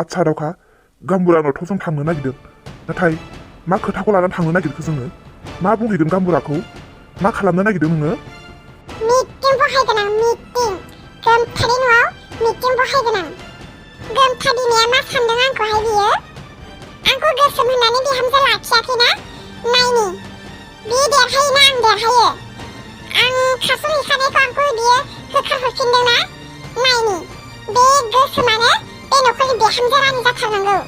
आदसा दावखा गाम्बुरानावथ' जों थांनो नागिरदों नाथाय मा खोथाखौ लानानै थांनो नागिरखो जोङो मा बुंहैगोन गाम्बुराखौ मा खालामनो नागिरदों नोङो मिटिं बहायगोन आं मिटिं गोमथानि न'आव मिटिं बहायगोन आं गोमथा बिमाया मा सानदों आंखौहाय बियो आंखौ गोसोम होननानै बिहामजो लाखियाखैना नायनि बि देरहायोना आं देरहायो आं थास'हैखानायखौ आंखौ बियो होखारहरफिनदोंना नायनि बे गोसोमानो बे न'खरनि बिहामजो रानि जाथारनांगौ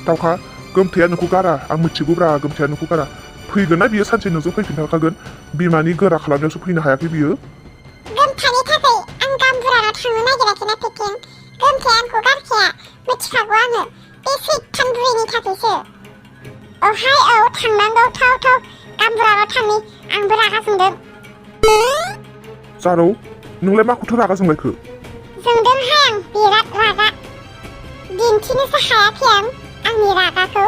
दावखा गोमथाया नोंखौ गारा आं मिथिगौब्रा गोमथाया नोंखौ गारा फैगोन ना बियो सानसे नोंजों फैफिनखागोन बिमानि गोरा खालामनायावसो फैनो हायाखै बियो गोमथानि थाखाय आं गाम्बुरानाव थांनो नागिराखैना पेकिं गोमथाया आंखौ गारखाया मिथिखागौ आङो बे सैथान बुरैनि थाखायसो औहाय औ थांनांगौ थाव गाम्बुरानाव थांनि आंबो रागा जोंदों जारौ नोंलाय माखौथो रागा जोंलायखो जोंदोंहाय आं बिराद रागा दिन्थिनोसो हायाखै आं आंनि रागाखौ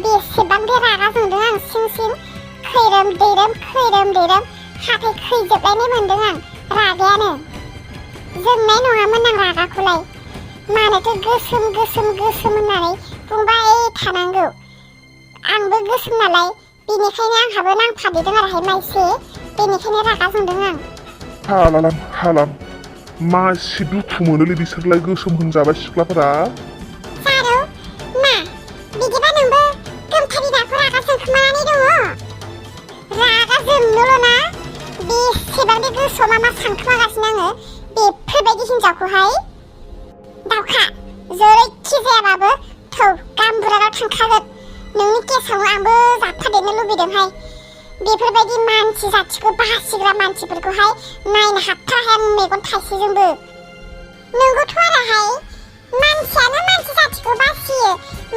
बेसेबांबो रागा जोंदों आं सिं खैरोम दैरोम हाथाय खैजोबलायनाय मोनदों आं रागायानो जोंनाय नङामोन आं रागाखौलाय मानोथो गोसोम होननानै बुंबाय थानांगौ आंबो गोसोम नालाय बेनिखायनो आंहाबो नांफादेरदों आरोहाय माइसे बेनिखायनो रागा जोंदों आं हालाम मा एसे दुखु मोनोलै बिसोरलाय गोसोम होनजाबाय सिख्लाफोरा जारौ मा बिदिबा नोंबो गोमथानि नाखौ रागा जोंखोमानानै दङ रागा जोंनोल'ना बेसेबां बे गोसोआव मा सानखोमागासिनो आङो बेफोरबायदि हिनजावखौहाय दावखा जेरैखि जायाबाबो थौ गाम्बुरानाव थांखागोन नोंनि केसावनो आंबो जाफादेरनो लुबैदोंहाय बेफोरबायदि मानसि जाथिखौ बासिग्रा मानसिफोरखौहाय नायनो हाथाराहाय आं मेगन थाइसेजोंबो नोंगौथ' आरोहाय मानसियानो मानसि जाथिखौ बासियो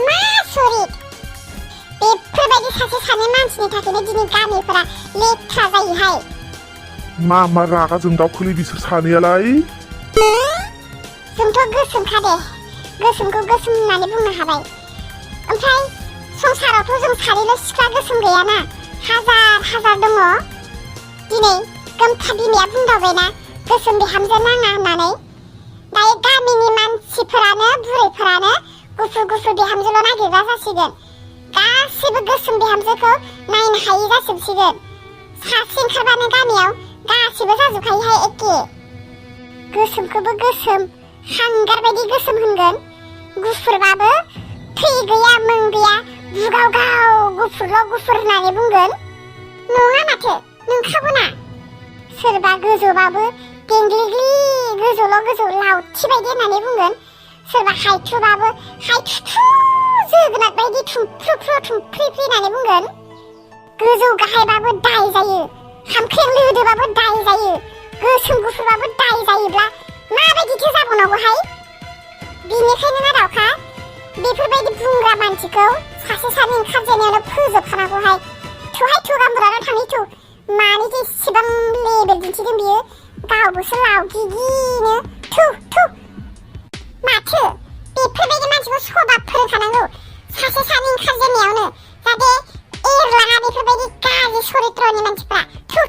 मा सरित बेफोरबायदि सासे सानै मानसिनि थाखायनो दिनै गामिफोरा लेथ्रा जायोहाय मा रागा जोंदावखोलै बिसोर सानैयालाय जोंथ' गोसोमखा दे गोसोमखौ गोसोम होननानै बुंनो हाबाय ओमफ्राय संसारावथ' जों सानैल' सिख्ला गोसोम गैयाना हाजार दङ दिनै गोमथा बिमाया बुंदावबायना गोसोम बिहामजो नाङा होननानै दायो गामिनि मानसिफोरानो बुरैफोरानो गुफुर बिहामजोल' नागिरग्रा जासिगोन गासिबो गोसोम बिहामजोखौ नायनो हायि जाजोबसिगोन सासे ओंखारबानो गामियाव गासिबो जाजोबखायोहाय एखे गोसोमखौबो गोसोम हांगार बायदि गोसोम होनगोन गुफुरबाबो थै गैया मों गैया बुगावगाव गुफुर होननानै बुंगोन नङा माथो नोंखागौना सोरबा गोजौबाबो गेंग्लिग्लि गोजौ लावथि बायदि होननानै बुंगोन सोरबा हायथुबाबो हायथुथु जोगोनार बायदि थुमफ्रु होननानै बुंगोन गोजौ गाहायबाबो दाय जायो हामख्रें लोदोबाबो दाय जायो गोसोम गुफुरबाबो दाय जायोब्ला माबायदिथो जाबावनांगौहाय बिनिखायनो ना दावखा बेफोरबायदि बुंग्रा मानसिखौ सासे सानै ओंखारजेननायावनो फोजोबखानांगौहाय थु गाम्बुरानाव थांनि थु मानोथो इसेबां लेबेल दिन्थिदों बियो गावबोसो लावगिगिनो थु माथो बेफोरबायदि मानसिखौ सभाब फोरोंखानांगौ सासे सानै ओंखारजेननायावनो जाहाथे एरलाङा बेफोरबायदि गाज्रि सरित्रनि मानसिफ्रा थु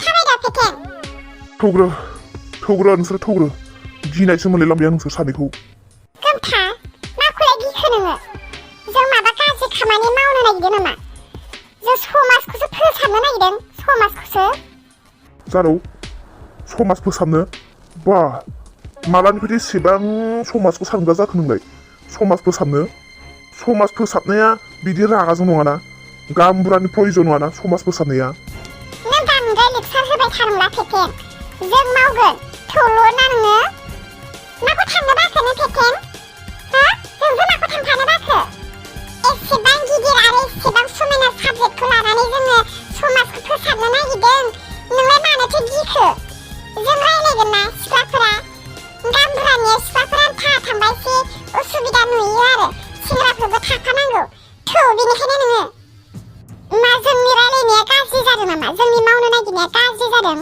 थाबायदा पेकें थौग्रो नोंसोर थौग्रो गिनायसो मोनलायलांबाय आं नोंसोर सानैखौ गोमथा माखौलाय गिखो नोङो जों माबा गाज्रि खामानि मावनो नागिरदों नामा जों समाजखौसो फोसाबनो नागिरदों समाजखौसो जारौ समाज फोसाबनो बा मालानिफ्राय एसेबां समाजखौ सानग्रा जाखो नोंलाय समाज फोसाबनाया बिदि रागाजों नङाना गाम्बुरानि प्रयजन नङाना समाज फोसाबनाया नों बांद्राय लेक्सार होबाय थानोब्ला पेकें जों मावगोन थौल'ना नोङो माखौ थांनो बाखो नों पेकें हा जोंबो माखौ थांफानो बाखो एसेबां गिदिर आरो एसेबां समायना साबजेक्टखौ लानानै जोङो समाजखौ फोसाबनो नागिरदों नोंलाय मानोथो गिखो जों रायलायगोन ना सिख्लाफोरा गाम्बुरानिया सिख्लाफोरा थांबा एसे उसुबिदा नुयो आरो सेंग्राफोरबो थाफानांगौ थौ बेनिखायनो नोङो मा जोंनि रायलायनाया गाज्रि जादों नामा जोंनि मावनो नागिरनाया गाज्रि जादों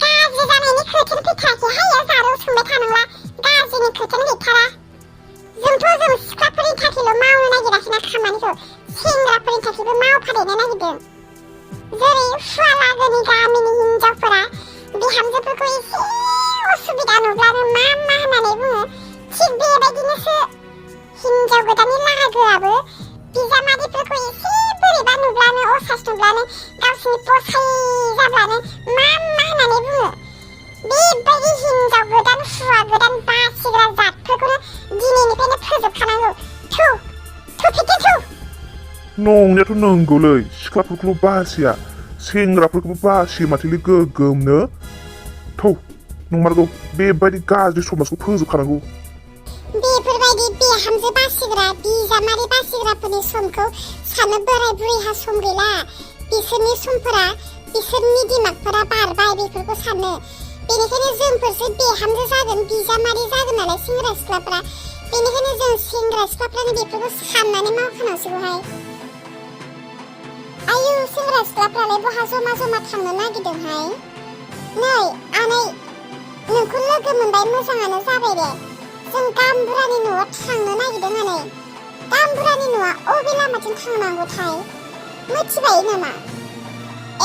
गाज्रि जानायनि खोथायानो फैथाराखैहाय जारौ सोंबाय थानांला गाज्रिनि खोथायानो गैथारा जों सिख्लाफोरनि थाखायल' मावनो नागिराखैना खामानिखौ सेंग्राफोरनि थाखायबो मावफादेरनो नागिरदों जेरै हुवालागोनि गामिनि हिनजावफोरा बिहामजोफोरखौ एसे उसुबिदा नुब्लानो मा होननानै बुङो थिग बेबायदिनोसो हिनजाव गोदाननि लागोआबो बिजामादैफोरखौ एसे बोरैबा नुब्लानो असाइस नुब्लानो गावसिनि पसाय जाब्लानो मा होननानै बुङो। बेबायदि हिनजाव गोदान हौवा गोदान बासिग्रा जातफोरखौनो दिनैनिफ्रायनो फोजोबखानांगौ। थु फेकेन थु। नंनायाथ' नंगौलै सिख्लाफोरखौल' बासिया सेंग्राफोरखौबो बासियो माथोलै गोगोमनो। थौ नंमारगौ बेबायदि गाज्रि समाजखौ फोजोबखानांगौ। बेफोरबायदि बिहामजो बासिग्रा बिजामादै बासिग्राफोरनि समखौ सानो बोराय बुरैहा सम गैला। बिसोरनि समफोरा बिसोरनि दिमागफोरा बारबाय बेफोरखौ सानो। बेनिखायनो जोंफोरसो बिहामजो जागोन बिजामादै जागोन नालाय सेंग्रा सिख्लाफ्रा। बेनिखायनो जों सेंग्रा सिख्लाफ्रानो बेफोरखौ साननानै मावखानांसिगौहाय। आयु सेंग्रा सिख्लाफ्रालाय बहा जमा जमा थांनो नागिरदोंहाय? नै आनै नोंखौ लोगो मोनबाय मोजाङानो जाबाय दे। जों गामबुरानि न'आव थांनो नागिरदों आनै। गामबुरानि न'आ अबे लामाथिं थांनांगौथाय मिथिबाय नामा?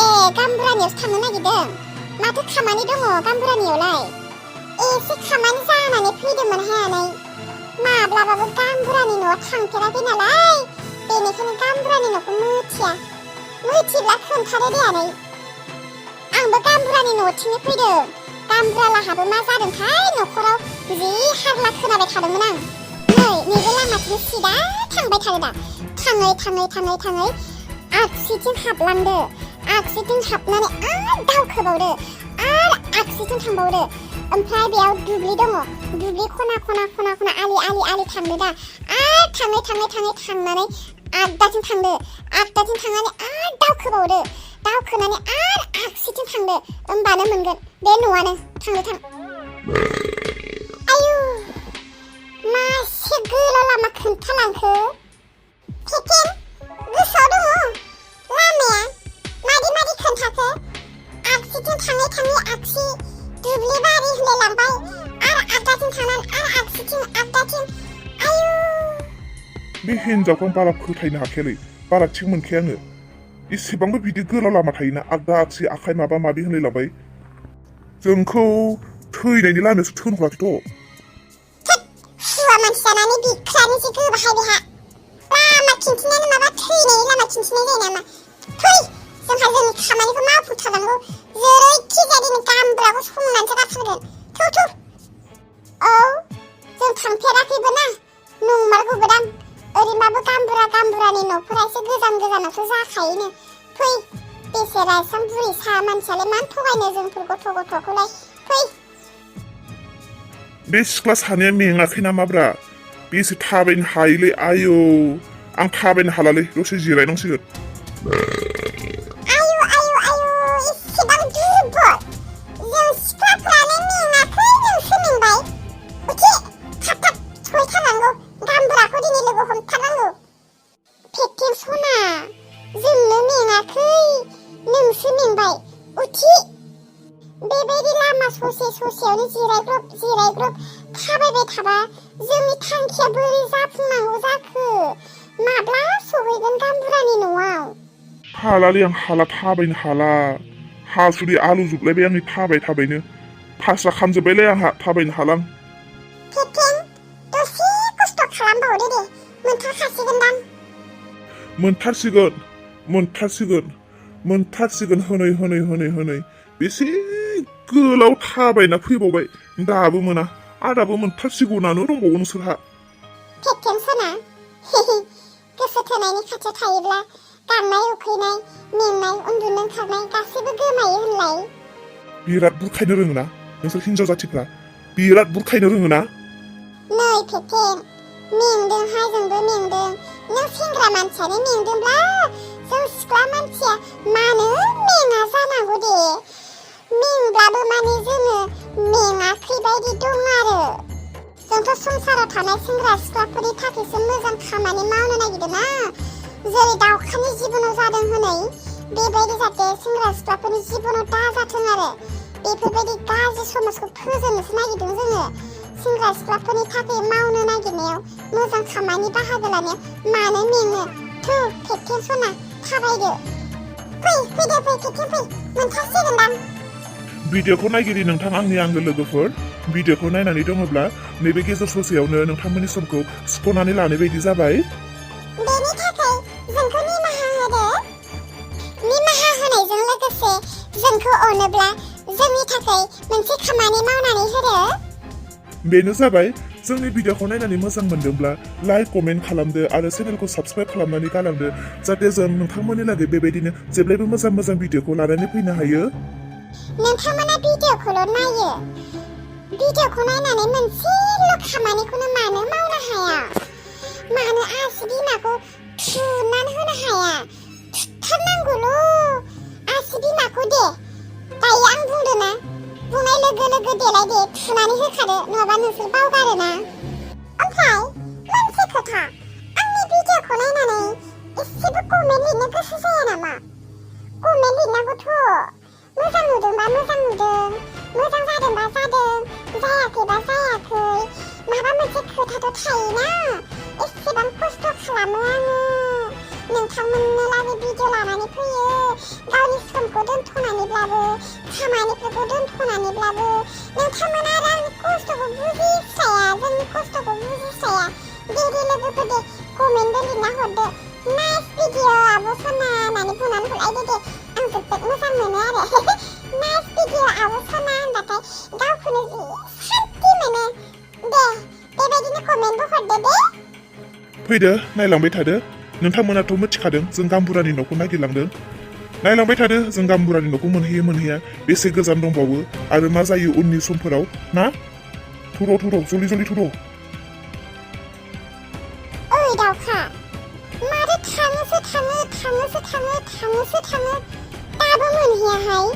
ए गामबुरानियावसो थांनो नागिरदों। माथो खामानि दङ गामबुरानियावलाय? एसे खामानि जानानै फैदोंमोनहाय आनै। माब्लाबाबो गामबुरानि न'आव थांफेराखै नालाय बेनिखायनो गामबुरानि न'खौ मिथिब्ला खोन्थादो दे आनै। आंबो गामबुरानि न'थिंनो फैदों। गामबुरालाहाबो मा जादोंथाय न'खराव जि हारला खोनाबाय थादोंमोन आं। नैबे लामाथिं सिदा थांबाय थादो दा। थाङै आगसिथिं हाबलांदो। आगसिथिं हाबनानै आरो दावखोबावदो आरो आगसिथिं थांबावदो। ओमफ्राय बेयाव दुब्लि दङ। दुब्लि खना आलि थांदो दा। आरो थाङै आगदाथिं थांदो। आगदाथिं थांनानै आरो दावखोबावदो। दावखोनानै आरो आगसिथिं थांदो। होमबानो मोनगोन बे न'आनो। थां। आयु मासे गोलाव लामा खोन्थालांखो। फेकेन गोसोआव दङ लामाया मादि खोन्थाखो? आगसिथिं थाङै आगसि दुब्लि बारि होनलायलांबाय आरो आगदाथिं थांनानै आरो आगदाथिं। आयु बे हिनजावखौ आं बारा फोथायनो हाखायालै बारा थिग मोनखाया आङो। इसेबांबो बिदि गोलाव लामा थायोना आगदा आगसि आखाइ माबा माबि होनलायलांबाय। जोंखौ थैनायनि लामायावसो थोनहराखैथ'। हौवा मानसि जानानै बिख्रानोसै गोबाहाय बेहा। लामा खिन्थिनायानो माबा थैनायनि लामा खिन्थिनाय जायो नामा? फै जोंहा जोंनि खामानिखौ मावफुंथारनांगौ। जेरैखिजाया दिनै गामबुराखौ संनानैसो गारथारगोन। थौ। औ जों थांफेराखैबो ना नंमारगौबोदां। ओरैनोबाबो गामबुरानि न'फोरा एसे गोजानावसो जाखायोनो। फै बेसे रायस्रां बुरि सा मानसियालाय मानो थगायनो जोंफोर गथ'खौलाय। फै। बे सिख्ला सानैया मेङाखै नामाब्रा? बेसे थाबायनो हायोलै आयौ आं थाबायनो हालालै दसे जिरायनांसिगोन। आयु एसेबां दुरबल। जों सिख्लाफ्रानो मेङाखै नोंसो मेंबाय। उथि थाब सहैथारनांगौ। गामबुराखौ दिनै लोगो हमथारनांगौ। फेकेन सना जोंनो मेङाखै नोंसो मेंबाय। उथि बेबायदि लामा ससेयावनो जिरायग्रब थाबायबाय थाबा जोंनि थांखिया बोरै जाफुंनांगौ जाखो? माब्ला सहैगोन गामबुरानि न'आव? हालालै आं हाला थाबायनो हाला। हासुदै आलु जोबलायबाय आंनि थाबायनो। फास्रा खामजोब्बायलै आंहा थाबायनो हाला आं। फेकेन दसे खस्थ' खालामबावदो दे मोनथारखासिगोनदां। मोनथारसिगोन हनै बेसे गोलाव थाबायना फैबावबाय दाबो मोना। आदाबो मोनथारसिगौनानो दंबावो नोंसोरहा। फेकेन सना गोसो थोनायनि खाथियाव थायोब्ला गांनाय उखैनाय मेंनाय उन्दुनो ओंखारनाय गासैबो गोमायो होनलाय। बिराद बुरखायनो रोङोना नोंसोर हिनजाव जाथिफ्रा बिराद बुरखायनो रोङोना। नै फेकेन मेंदोंहाय जोंबो मेंदों। नों सेंग्रा मानसियानो मेंदोंब्ला जों सिख्ला मानसिया मानो मेङा जानांगौ दे। मेंब्लाबो माने जोङो मेङाखै बायदि दं आरो। जोंथ' संसाराव थानाय सेंग्रा सिख्लाफोरनि थाखायसो मोजां खामानि मावनो नागिरदोंना। जेरै दावखानि जिबनाव जादों हनै बेबायदि जाहाथे सेंग्रा सिख्लाफोरनि जिबनाव दाजाथों आरो। बेफोरबायदि गाज्रि समाजखौ फोजोबनोसो नागिरदों जोङो। सेंग्रा सिख्लाफोरनि थाखाय मावनो नागिरनायाव मोजां खामानि बाहागो लानायाव मानो मेङो? थु फेकेन सना थाबायदो। फै फेकेन फै मोनथारसिगोनदां। भिडिअखौ नायगिरि नोंथां आंनि आंगो लोगोफोर भिडिअखौ नायनानै दङब्ला नैबे गेजेर ससेयावनो नोंथांमोननि समखौ सुख'नानै लानाय बायदि जाबाय बेनि थाखाय जोंखौ निमाहा होदो निमाहा होनायजों लोगोसे जोंखौ अनोब्ला जोंनि थाखाय मोनसे खामानि मावनानै होदो बेनो जाबाय जोंनि भिडिअखौ नायनानै मोजां मोनदोंब्ला लाइक कमेन्ट खालामदो आरो चेनेलखौ साबस्क्राइब खालामनानै गालांदो जाहाथे जों नोंथांमोननि लागै बेबायदिनो जेब्लायबो मोजां मोजां भिडिअखौ लानानै फैनो हायो नोंथांमोना भिडिअखौल' नायो भिडिअखौ नायनानै मोनसेल' खामानिखौनो मानो मावनो हाया मानो आसि बिमाखौ थुनानै होनो हाया थुथारनांगौल' आसि बिमाखौ दे दायो आं बुंदो ना बुंनाय लोगो लोगो देलाय दे थुनानै होखादो नङाबा नोंसोर बावगारो ना ओमफ्राय मोनसे खोथा आंनि भिडिअखौ नायनानै एसेबो कमेन्ट लिरनो गोसो जाया नामा कमेन्ट लिरनांगौथ' मोजां नुदोंबा मोजां नुदों मोजां जादोंबा जादों जायाखैबा जायाखै माबा मोनसे खोथाथ' थायोना एसेबां खस्थ' खालामो आङो नोंथांमोननो लागै भिडिअ लानानै फैयो गावनि समखौ दोनथ'नानैब्लाबो खामानिफोरखौ दोनथ'नानैब्लाबो नोंथांमोना आरो आंनि खस्थ'खौ बुजिस्राया जोंनि खस्थ'खौ बुजिस्राया दे लोगोफोर दे कमेन्टबो लिरना हरदो नाइस भिडिअ आब' सना होननानै बुंनानै हरलायदो दे आं जोबोद मोजां मोनो आरो नाइस भिडिअ आब' सना होनबाथाय गावखौनो जि सान्थि मोनो दे बेबायदिनो कमेन्टबो हरदो दे फैदो नायलांबाय थादो नोंथांमोनाथ' मिथिखादों जों गाम्बुरानि न'खौ नागिरलांदों नायलांबाय थादो जों गाम्बुरानि न'खौ मोनहैया बेसे गोजान दंबावो आरो मा जायो उननि समफोराव ना थुर' जलि थुर' ओइ दाउखा माथो थाङोसो थाङो दाबो मोनहैयाहाय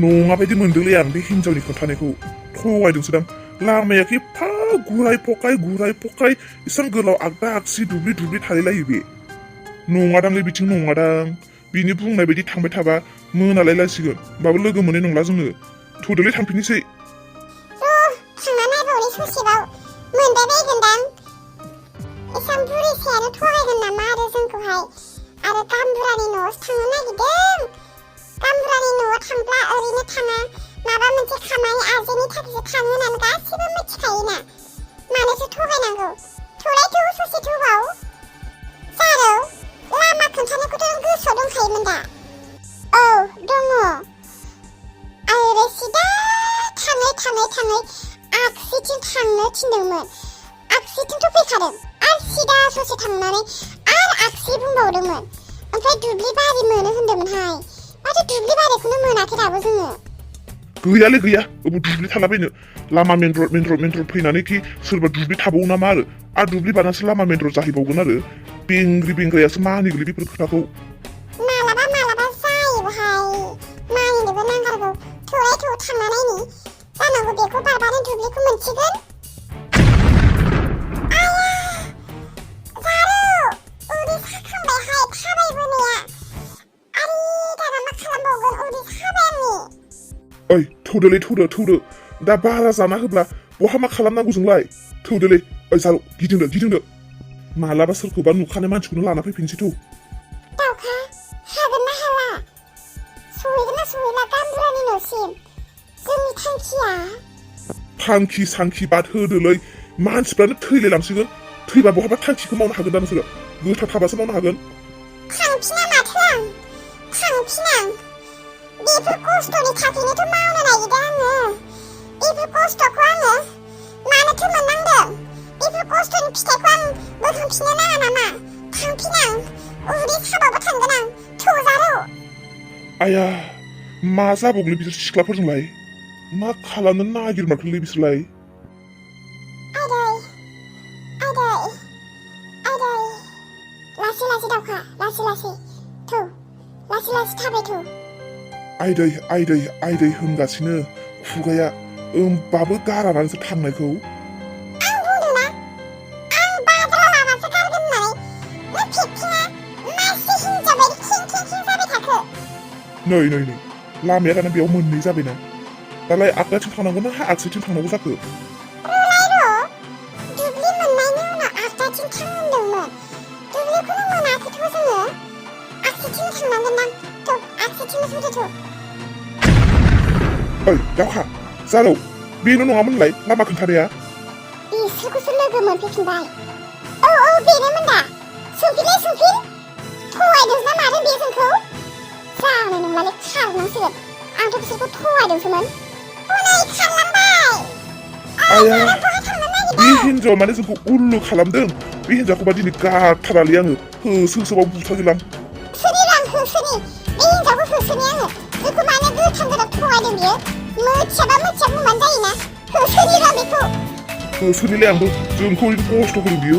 नङा बायदि मोनदोंलै आं बे हिनजावनि खोन्थानायखौ थगायदोंसोदां लामाया एफा गुराय फकाय इसां गोलाव आगदा आगसि दुब्लि थालायलायो बे नङादांलै बिथिं नङादां बिनि बुंनाय बायदि थांबाय थाबा मोनालायलायसिगोन होमबाबो लोगो मोननाय नंला जोङो थुदोलै थांफिननोसै थांना नायबावलै ससेबाव मोनबायबायगोनदां एसां बुरि सायानो थगायगोन नामा आरो जोंखौहाय आरो गाम्बुरानि न'आवसो थांनो नागिरदों गाम्बुरानि न'आव थांब्ला ओरैनो थाङा माबा मोनसे खामानि आर्जेन्टनि थाखायसो थाङो होननानै गासिबो मिथिखायोना मानोसो थगायनांगौ थौलायथौ ससे थौबाव जारौ लामा खोन्थानायखौथ' नों गोसोआव दंखायोमोन दा औ दङ आरो सिदा थाङै आगसिथिं थांनो थिनदोंमोन आगसिथिंथ' फैखादों आरो सिदा ससे थांनानै आरो आगसि बुंबावदोंमोन ओमफ्राय दुब्लि बारि मोनो होनदोंमोनहाय माथो दुब्लि बारिखौनो मोनाखै दाबो जोङो गैयालै गैया अबाव दुब्लि थालाबायनो लामा मेन रड फैनानै कि सोरबा दुब्लि थाबावो नामा आरो दुब्लि बारनासो लामा मेन रड जाहैबावगोन आरो बेंग्रायासो मानिगोलै बेफोर खोथाखौ मालाबा जायोहाय मानिनोबो नांगारगौ थौलायथौ थांना नायनि जानांगौ बेखौ बारबानो दुब्लिखौ मोनसिगोन ओइ थौदोलै थौदो दा बारा जाना होब्ला बहा मा खालामनांगौ जोंलाय थौदोलै ओइ जारौ गिदिंदो मालाबा सोरखौबा नुखानाय मानसिखौनो लाना फैफिनसै थौ दाउखा हागोन ना हाला सहैगोन ना सहैला गाम्बुरानि न'सिम जोंनि थांखिया थांखि बाद होदोलै मानसिफ्रानो थैलाय लांसिगोन थैबा बहाबा थांखिखौ मावनो हागोन दा नोंसोरो गोथार थाबासो मावनो हागोन थांफिना माथो आं बेफोर खस्थ'नि थाखायनोथ' मावनो नागिरदों आङो बेफोर खस्थ'खौ आङो मानोथो मोननांदों बेफोर खस्थ'नि फिथाइखौ आं बोखांफिननो नाङा नामा थांफिन आं उदै साबाबो थांगोन आं थौजारौ आया मा जाबावगोलै बिसोर सिख्लाफोरजोंलाय मा खालामनो नागिरमारखोलै बिसोरलाय आदै लासै दाउखा लासै थौ लासै थाबाय थौ आइदै होनगासिनो खुगाया बाबो गारानानैसो थांनायखौ आं बुंदोंना आं बाद्रा लामासो गारगोन होननानै नों फेफिङा मासे हिनजाव बायदि खिं जाबाय थाखो नै लामाया दाना बेयाव मोननै जाबायना दालाय आगदाथिं थांनांगौ ना आगसिथिं थांनांगौ जाखो दुब्लि मोननायनि उनाव आगदाथिं थां होनदोंमोन दुब्लिखौनो मोनाखैथ' जोङो आगसिथिं थांनांगोन दां थ' आगसिथिंनो फैदो थ' ओइ दावखा जारौ बेनो नङामोनलाय लामा खोन्थानाया बिसोरखौसो लोगो मोनफैफिनबाय औ बेनोमोन दा सोंफिनलाय सोंफिन थगायदोंसो ना मादों बे जोंखौ जानाय नंलालै खारनांसिगोन आंथ' बिसोरखौ थगायदोंसोमोन हनै खारलांबाय आया बे हिन्जावा माने जोंखौ उल्लु खालामदों बे हिन्जावखौबा दिनै गारथारालै आङो होसो होसोबाव बुथारगोन आं सोरनि रां होसोनि बे हिन्जावखौ होसोनि आङो जोंखौ मानो गोथां गोथां थगायदों बियो मोथियाबा बुंबानो जायोना होसोनि रां बेखौ होसोनिलाय आंबो जोंखौ खस्थ' होदों बियो